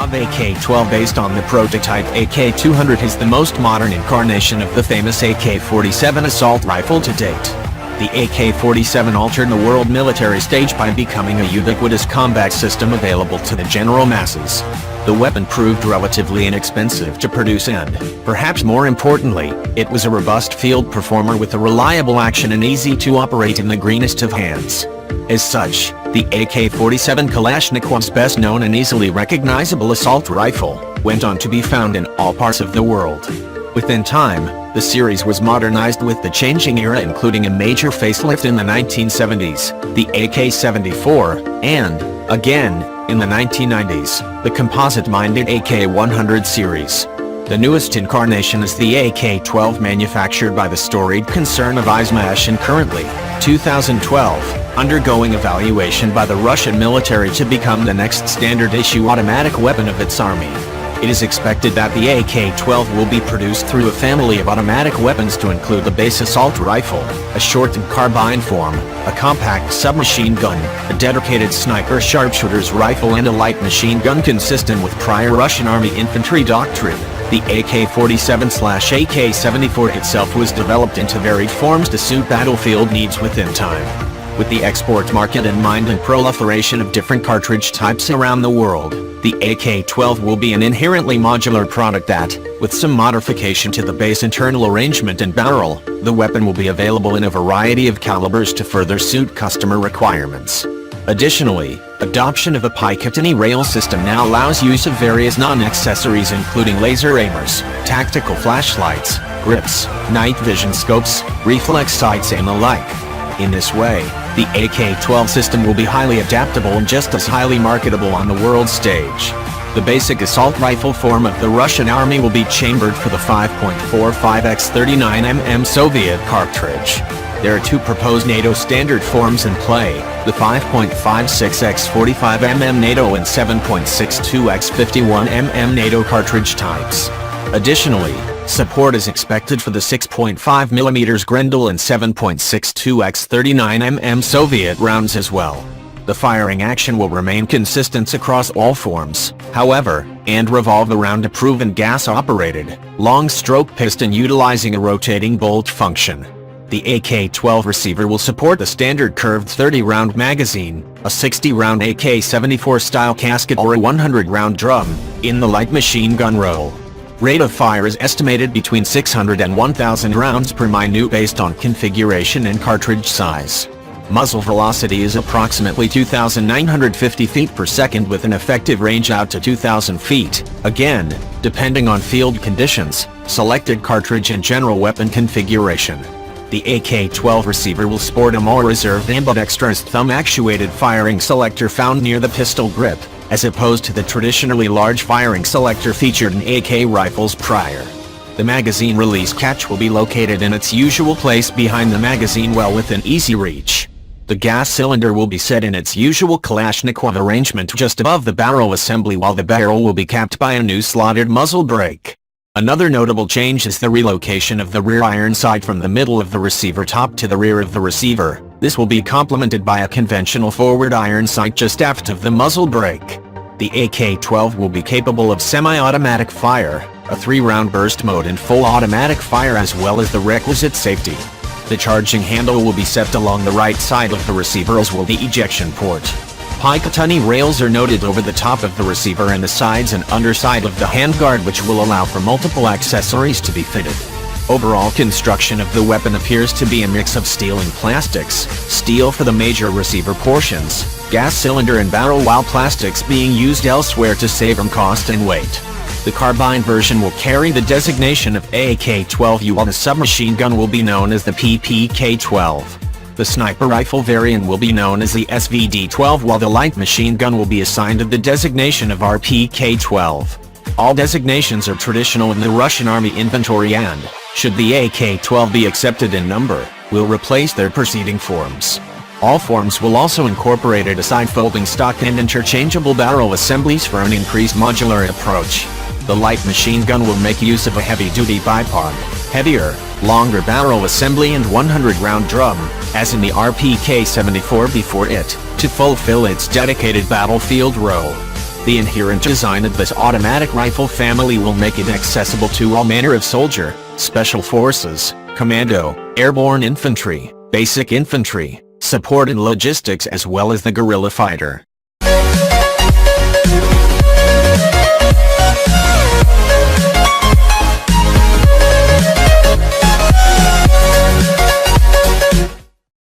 Kalashnikov AK-12 based on the prototype AK-200 is the most modern incarnation of the famous AK-47 assault rifle to date. The AK-47 altered the world military stage by becoming a ubiquitous combat system available to the general masses. The weapon proved relatively inexpensive to produce and, perhaps more importantly, it was a robust field performer with a reliable action and easy to operate in the greenest of hands. As such, the AK-47 Kalashnikov's best known and easily recognizable assault rifle went on to be found in all parts of the world. Within time, the series was modernized with the changing era, including a major facelift in the 1970s, the AK-74, and, again, in the 1990s, the composite-minded AK-100 series. The newest incarnation is the AK-12 manufactured by the storied concern of Izmash and currently, 2012, undergoing evaluation by the Russian military to become the next standard-issue automatic weapon of its army. It is expected that the AK-12 will be produced through a family of automatic weapons to include the base assault rifle, a shortened carbine form, a compact submachine gun, a dedicated sniper sharpshooter's rifle and a light machine gun consistent with prior Russian Army infantry doctrine. The AK-47/AK-74 itself was developed into varied forms to suit battlefield needs within time. With the export market in mind and proliferation of different cartridge types around the world, the AK-12 will be an inherently modular product that, with some modification to the base internal arrangement and barrel, the weapon will be available in a variety of calibers to further suit customer requirements. Additionally, adoption of a Picatinny rail system now allows use of various non-accessories including laser aimers, tactical flashlights, grips, night vision scopes, reflex sights and the like. In this way, the AK-12 system will be highly adaptable and just as highly marketable on the world stage. The basic assault rifle form of the Russian army will be chambered for the 5.45x39mm Soviet cartridge. There are two proposed NATO standard forms in play, the 5.56x45mm NATO and 7.62x51mm NATO cartridge types. Additionally, support is expected for the 6.5mm Grendel and 7.62x39mm Soviet rounds as well. The firing action will remain consistent across all forms, however, and revolve around a proven gas-operated, long-stroke piston utilizing a rotating bolt function. The AK-12 receiver will support the standard curved 30-round magazine, a 60-round AK-74 style casket or a 100-round drum, in the light machine gun roll. Rate of fire is estimated between 600 and 1,000 rounds per minute based on configuration and cartridge size. Muzzle velocity is approximately 2,950 feet per second with an effective range out to 2,000 feet, again, depending on field conditions, selected cartridge and general weapon configuration. The AK-12 receiver will sport a more reserved ambidextrous thumb-actuated firing selector found near the pistol grip, as opposed to the traditionally large firing selector featured in AK rifles prior. The magazine release catch will be located in its usual place behind the magazine well within easy reach. The gas cylinder will be set in its usual Kalashnikov arrangement just above the barrel assembly while the barrel will be capped by a new slotted muzzle brake. Another notable change is the relocation of the rear iron sight from the middle of the receiver top to the rear of the receiver. This will be complemented by a conventional forward iron sight just aft of the muzzle brake. The AK-12 will be capable of semi-automatic fire, a 3-round burst mode and full automatic fire as well as the requisite safety. The charging handle will be set along the right side of the receiver as will the ejection port. Picatinny rails are noted over the top of the receiver and the sides and underside of the handguard which will allow for multiple accessories to be fitted. Overall construction of the weapon appears to be a mix of steel and plastics, steel for the major receiver portions, gas cylinder and barrel while plastics being used elsewhere to save on cost and weight. The carbine version will carry the designation of AK-12U while the submachine gun will be known as the PPK-12. The sniper rifle variant will be known as the SVD-12 while the light machine gun will be assigned the designation of RPK-12. All designations are traditional in the Russian Army inventory and, should the AK-12 be accepted in number, will replace their preceding forms. All forms will also incorporate a side-folding stock and interchangeable barrel assemblies for an increased modular approach. The light machine gun will make use of a heavy-duty bipod, heavier, longer barrel assembly and 100-round drum, as in the RPK-74 before it, to fulfill its dedicated battlefield role. The inherent design of this automatic rifle family will make it accessible to all manner of soldier, special forces, commando, airborne infantry, basic infantry, support and logistics as well as the guerrilla fighter.